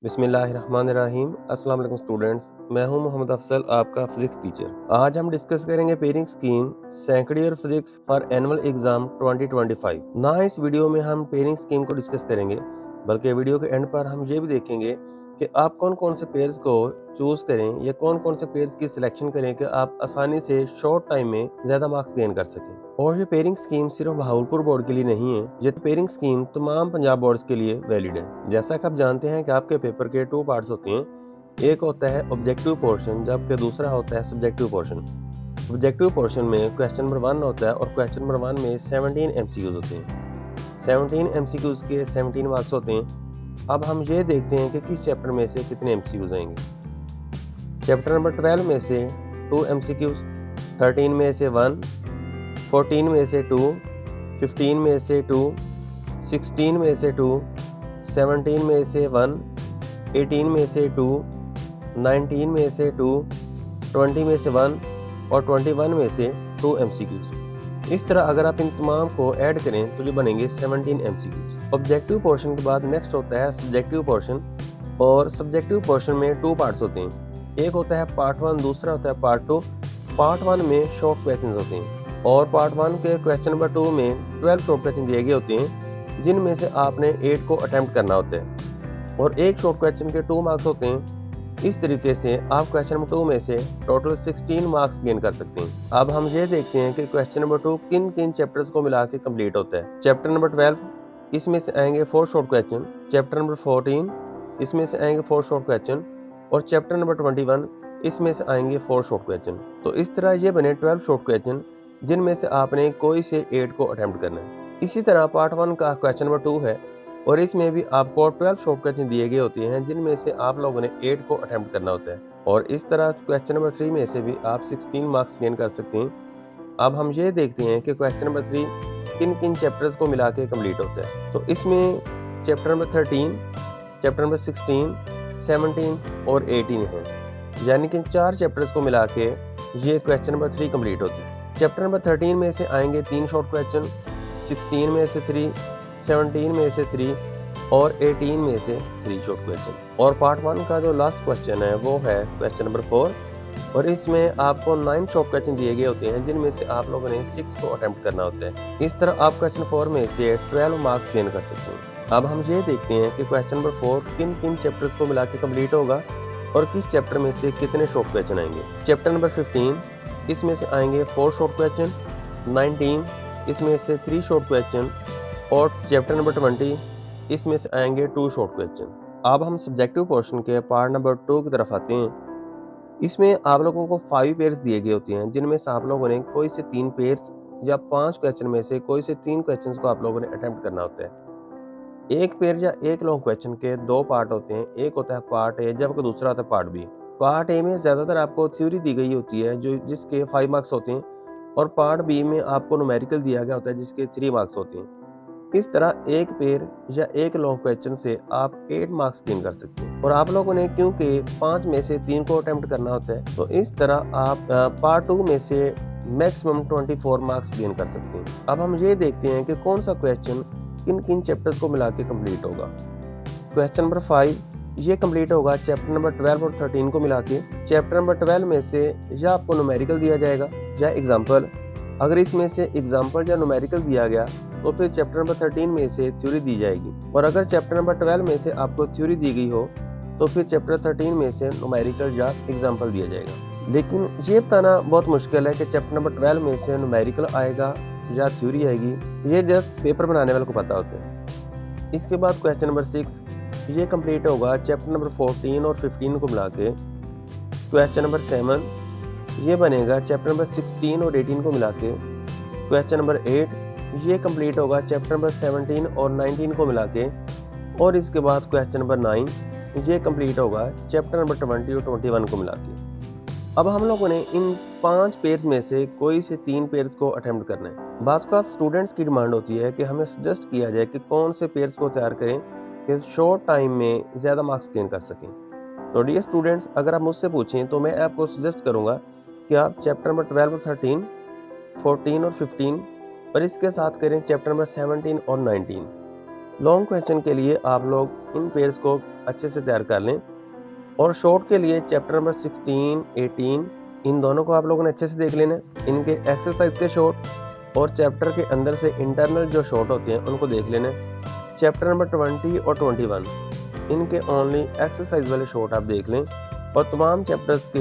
बिस्मिल्लाहिर्रहमानिर्रहीम। अस्सलाम वालेकुम स्टूडेंट्स, मैं हूं मोहम्मद अफसल, आपका फिजिक्स टीचर। आज हम डिस्कस करेंगे pairing scheme second year physics for annual exam 2025। ना इस वीडियो में हम पेयरिंग स्कीम को डिस्कस करेंगे, बल्कि वीडियो के एंड पर हम ये भी देखेंगे कि आप कौन कौन से पेयर्स को चूज करें या कौन कौन से पेयर्स की सिलेक्शन करें कि आप आसानी से शॉर्ट टाइम में ज्यादा मार्क्स गेन कर सकें। और ये पेयरिंग स्कीम सिर्फ बहावलपुर बोर्ड के लिए नहीं है, ये पेयरिंग स्कीम तमाम पंजाब बोर्ड्स के लिए वैलिड है। जैसा कि आप जानते हैं कि आपके पेपर के 2 पार्ट्स होते हैं, एक होता है ऑब्जेक्टिव पोर्शन जबकि दूसरा होता है सब्जेक्टिव पोर्शन। ऑब्जेक्टिव पोर्शन में क्वेश्चन नंबर 1 होता है और क्वेश्चन नंबर 1 में 17 एमसीक्यूज होते हैं। 17 एमसीक्यूज के 17 मार्क्स होते हैं। अब हम ये देखते हैं कि किस चैप्टर में से कितने एमसीक्यूज आएंगे। चैप्टर नंबर 12 में से 2 एमसीक्यूज, 13 में से 1, 14 में से 2, 15 में से 2, 16 में से 2, 17 में से 1, 18 में से 2, 19 में से 2, 20 में से 1 और 21 में से 2 एमसीक्यूज। इस तरह अगर आप इन तमाम को ऐड करें तो ये बनेंगे 17 एमसीक्यूज। ऑब्जेक्टिव पोर्शन के बाद नेक्स्ट होता है सब्जेक्टिव पोर्शन, और सब्जेक्टिव पोर्शन में 2 पार्ट्स होते हैं। एक होता है पार्ट 1, दूसरा होता है पार्ट 2। पार्ट 1 में शॉर्ट क्वेश्चंस होते हैं और पार्ट 1 के क्वेश्चन नंबर 2 में 12 शॉर्ट क्वेश्चन दिए गए होते हैं, जिनमें से आपने 8 को अटेम्प्ट करना होता है और एक शॉर्ट क्वेश्चन के 2 मार्क्स होते हैं। इस तरीके से आप क्वेश्चन नंबर 2 में से टोटल 16 मार्क्स गेन कर सकते हैं। अब हम ये देखते हैं कि क्वेश्चन नंबर 2 किन किन चैप्टर्स को मिला के कंप्लीट होता है। चैप्टर नंबर 12, इसमें से आएंगे 4 शॉर्ट क्वेश्चन। चैप्टर नंबर 14, इसमें से आएंगे 4 शॉर्ट क्वेश्चन और चैप्टर नंबर 21, इसमें से आएंगे 4 शॉर्ट क्वेश्चन। तो इस तरह ये बने 12 शॉर्ट क्वेश्चन, जिनमें से आपने कोई से 8 को अटेम्प्ट करना है। इसी तरह पार्ट 1 का क्वेश्चन नंबर 2 है और इसमें भी आपको 12 शॉर्ट क्वेश्चन दिए गए होते हैं, जिनमें से आप लोगों ने 8 को अटेम्प्ट करना होता है और इस तरह क्वेश्चन नंबर 3 में से भी आप 16 मार्क्स गेन कर सकते हैं। अब हम ये देखते हैं कि क्वेश्चन नंबर 3 किन किन चैप्टर्स को मिला के कम्प्लीट होता है। तो इसमें चैप्टर नंबर 13, चैप्टर नंबर 16, 17 और 18 है, यानी कि 4 चैप्टर्स को मिला के ये क्वेश्चन नंबर 3 कम्प्लीट होती है। चैप्टर नंबर 13 में से आएंगे 3 शॉर्ट क्वेश्चन, 16 में से 3, 17 में से 3 और 18 में से 3 शॉर्ट क्वेश्चन। और पार्ट 1 का जो लास्ट क्वेश्चन है वो है क्वेश्चन नंबर 4 और इसमें आपको 9 शॉर्ट क्वेश्चन दिए गए होते हैं, जिनमें से आप लोगों ने 6 को अटेम्प्ट करना होता है। इस तरह आप क्वेश्चन 4 में से 12 मार्क्स गेन कर सकते हैं। अब हम ये देखते हैं कि क्वेश्चन नंबर 4 किन किन चैप्टर्स को मिला के कम्प्लीट होगा और किस चैप्टर में से कितने शॉर्ट क्वेश्चन आएंगे। चैप्टर नंबर 15, इसमें से आएंगे 4 शॉर्ट क्वेश्चन, 19 इसमें से 3 शॉर्ट क्वेश्चन और चैप्टर नंबर 20 इसमें से आएंगे 2 शॉर्ट क्वेश्चन। अब हम सब्जेक्टिव पोर्शन के पार्ट नंबर 2 की तरफ आते हैं। इसमें आप लोगों को 5 पेयर्स दिए गए होते हैं, जिनमें से आप लोगों ने कोई से 3 पेयर्स या 5 क्वेश्चन में से कोई से 3 क्वेश्चंस को आप लोगों ने अटेम्प्ट करना होता है। एक पेयर या एक लॉन्ग क्वेश्चन के 2 पार्ट होते हैं, एक होता है पार्ट ए जबकि दूसरा होता है पार्ट बी। पार्ट ए में ज़्यादातर आपको थ्योरी दी गई होती है जो जिसके 5 मार्क्स होते हैं और पार्ट बी में आपको न्यूमेरिकल दिया गया होता है जिसके 3 मार्क्स होते हैं। इस तरह एक पेयर या एक लॉन्ग क्वेश्चन से आप 8 मार्क्स गेन कर सकते हैं और आप लोगों ने क्योंकि 5 में से 3 को अटेम्प्ट करना होता है, तो इस तरह आप पार्ट 2 में से मैक्सिमम 24 मार्क्स गेन कर सकते हैं। अब हम ये देखते हैं कि कौन सा क्वेश्चन किन किन चैप्टर्स को मिला के कम्प्लीट होगा। क्वेश्चन नंबर 5 ये कम्प्लीट होगा चैप्टर नंबर 12 और 13 को मिला के। चैप्टर नंबर 12 में से या आपको न्यूमेरिकल दिया जाएगा या एग्जाम्पल। अगर इसमें से एग्जाम्पल या न्यूमेरिकल दिया गया तो फिर चैप्टर नंबर 13 में से थ्योरी दी जाएगी, और अगर चैप्टर नंबर 12 में से आपको थ्योरी दी गई हो तो फिर चैप्टर 13 में से न्यूमेरिकल या एग्जाम्पल दिया जाएगा। लेकिन ये बताना बहुत मुश्किल है कि चैप्टर नंबर 12 में से न्यूमेरिकल आएगा या थ्योरी आएगी, ये जस्ट पेपर बनाने वाले को पता होता है। इसके बाद क्वेश्चन नंबर 6 ये कंप्लीट होगा चैप्टर नंबर 14 और 15 को मिला के। क्वेश्चन नंबर 7 ये बनेगा चैप्टर नंबर 16 और 18 को मिला के। क्वेश्चन नंबर 8 ये कंप्लीट होगा चैप्टर नंबर 17 और 19 को मिला के। और इसके बाद क्वेश्चन नंबर 9 ये कंप्लीट होगा चैप्टर नंबर 20 और 21 को मिला के। अब हम लोगों ने इन 5 पेयर्स में से कोई से 3 पेयर्स को अटेम्प्ट करना है। बाज़ का स्टूडेंट्स की डिमांड होती है कि हमें सजेस्ट किया जाए कि कौन से पेयर्स को तैयार करें कि शॉर्ट टाइम में ज़्यादा मार्क्स गेन कर सकें। तो डियर स्टूडेंट्स, अगर आप मुझसे पूछें तो मैं आपको सजेस्ट करूंगा कि आप चैप्टर नंबर 12 और 13, 14 और 15 और इसके साथ करें चैप्टर नंबर 17 और 19। लॉन्ग क्वेश्चन के लिए आप लोग इन पेयर्स को अच्छे से तैयार कर लें, और शॉर्ट के लिए चैप्टर नंबर 16, 18 इन दोनों को आप लोगों ने अच्छे से देख लेना है। इनके एक्सरसाइज के शॉर्ट और चैप्टर के अंदर से इंटरनल जो शॉर्ट होते हैं उनको देख लेना है। चैप्टर नंबर 20 और 21 इनके ओनली एक्सरसाइज वाले शॉर्ट आप देख लें और तमाम चैप्टर्स के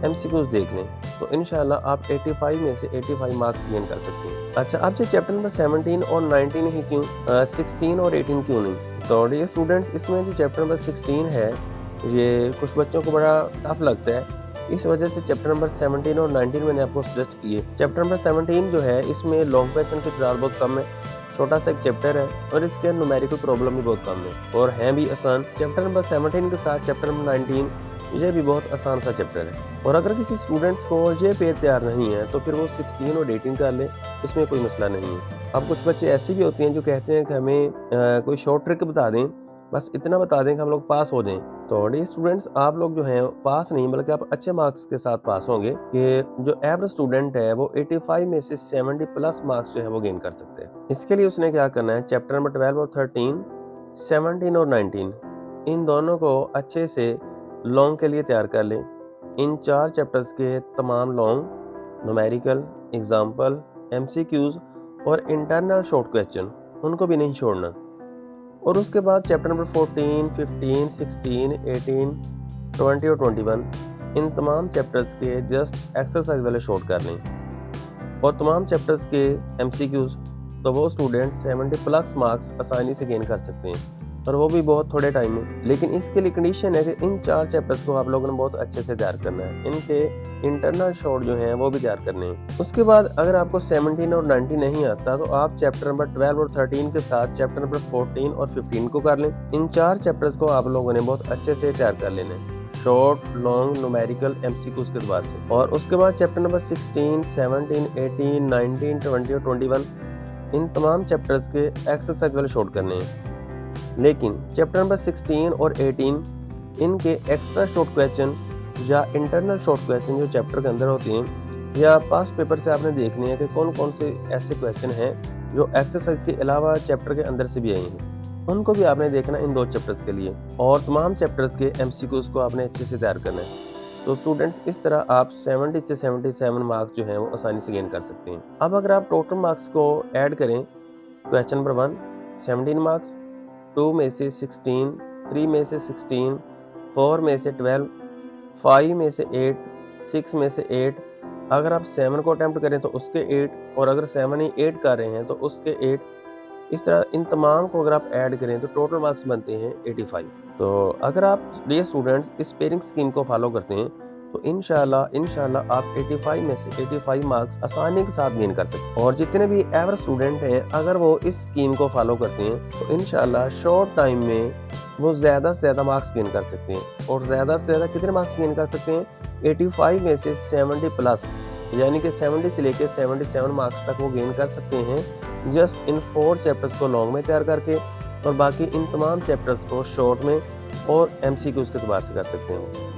एमसीक्यूज देख लें, तो इंशाल्लाह आप 85 में से 85 मार्क्स गेन कर सकते हैं। अच्छा, आपसे चैप्टर नंबर 17 और 19 ही क्यों, 16 और 18 क्यों नहीं? तो ये स्टूडेंट्स, इसमें जो चैप्टर नंबर 16 है ये कुछ बच्चों को बड़ा टफ लगता है, इस वजह से चैप्टर नंबर 17 और 19 मैंने आपको सजेस्ट किए। चैप्टर नंबर 17 जो है इसमें लॉन्ग क्वेश्चन की तादाद बहुत कम है, छोटा सा एक चैप्टर है और इसके न्यूमेरिकल प्रॉब्लम भी बहुत कम है और हैं भी आसान। चैप्टर नंबर 17 के साथ चैप्टर नंबर 19 ये भी बहुत आसान सा चैप्टर है, और अगर किसी स्टूडेंट्स को ये पेयर तैयार नहीं है तो फिर वो 16 और 18 कर ले, इसमें कोई मसला नहीं है। अब कुछ बच्चे ऐसे भी होते हैं जो कहते हैं कि हमें कोई शॉर्ट ट्रिक बता दें, बस इतना बता दें कि हम लोग पास हो जाएं। तो ये स्टूडेंट्स, आप लोग जो हैं पास नहीं बल्कि आप अच्छे मार्क्स के साथ पास होंगे कि जो एवरेज स्टूडेंट है वो 85 में से 70 प्लस मार्क्स जो है वो गेन कर सकते हैं। इसके लिए उसने क्या करना है, चैप्टर नंबर 12 और 13, 17 और 19 इन दोनों को अच्छे से लॉन्ग के लिए तैयार कर लें। इन 4 चैप्टर्स के तमाम लॉन्ग, न्यूमेरिकल, एग्जाम्पल, एमसीक्यूज और इंटरनल शॉर्ट क्वेश्चन उनको भी नहीं छोड़ना। और उसके बाद चैप्टर नंबर 14, 15, 16, 18, 20 और 21 इन तमाम चैप्टर्स के जस्ट एक्सरसाइज वाले शॉर्ट कर लें और तमाम चैप्टर्स के एमसीक्यूज, तो वो स्टूडेंट्स 70 प्लस मार्क्स आसानी से गेन कर सकते हैं, और वो भी बहुत थोड़े टाइम में। लेकिन इसके लिए कंडीशन है कि इन 4 चैप्टर्स को आप लोगों ने बहुत अच्छे से तैयार करना है, इनके इंटरनल शॉर्ट जो हैं वो भी तैयार करने हैं। उसके बाद अगर आपको 17 और 19 नहीं आता तो आप चैप्टर नंबर 12 और 13 के साथ चैप्टर नंबर 14 और 15 को कर लें। इन 4 चैप्टर्स को आप लोगों ने बहुत अच्छे से तैयार कर लेना है, शॉर्ट, लॉन्ग, न्यूमेरिकल, एमसीक्यूज के बाद से। और उसके बाद चैप्टर नंबर 16, 17, 18, 19, 20 और 21 इन तमाम चैप्टर्स के एक्सरसाइज वाले शॉर्ट करने हैं। लेकिन चैप्टर नंबर 16 और 18 इनके एक्स्ट्रा शॉर्ट क्वेश्चन या इंटरनल शॉर्ट क्वेश्चन जो चैप्टर के अंदर होते हैं या पास्ट पेपर से आपने देखने हैं कि कौन कौन से ऐसे क्वेश्चन हैं जो एक्सरसाइज के अलावा चैप्टर के अंदर से भी आए हैं, उनको भी आपने देखना इन 2 चैप्टर्स के लिए, और तमाम चैप्टर्स के एमसीक्यूज को आपने अच्छे से तैयार करना है। तो स्टूडेंट्स, इस तरह आप 70 से 77 मार्क्स जो हैं वो आसानी से गेन कर सकते हैं। अब अगर आप टोटल मार्क्स को ऐड करें, क्वेश्चन नंबर 1 17 मार्क्स, 2 में से 16, 3 में से 16, 4 में से 12, 5 में से 8, 6 में से 8, अगर आप 7 को अटैम्प्ट करें तो उसके 8, और अगर 7 ही 8 कर रहे हैं तो उसके 8, इस तरह इन तमाम को अगर आप ऐड करें तो टोटल मार्क्स बनते हैं 85। तो अगर आप ये स्टूडेंट्स इस पेयरिंग स्कीम को फॉलो करते हैं तो इंशाल्लाह आप 85 में से 85 मार्क्स आसानी के साथ गेन कर सकते हैं। और जितने भी एवरेज स्टूडेंट हैं अगर वो इस स्कीम को फॉलो करते हैं तो इंशाल्लाह शॉर्ट टाइम में वो ज़्यादा से ज़्यादा मार्क्स गेन कर सकते हैं। और ज़्यादा से ज़्यादा कितने मार्क्स गेन कर सकते हैं? 85 में से 70 प्लस, यानी कि 70 से लेकर 77 मार्क्स तक वो गेन कर सकते हैं जस्ट इन 4 चैप्टर्स को लॉन्ग में तैयार करके, और बाकी इन तमाम चैप्टर्स को शॉर्ट में और एमसीक्यूज के अतबार से कर सकते हैं।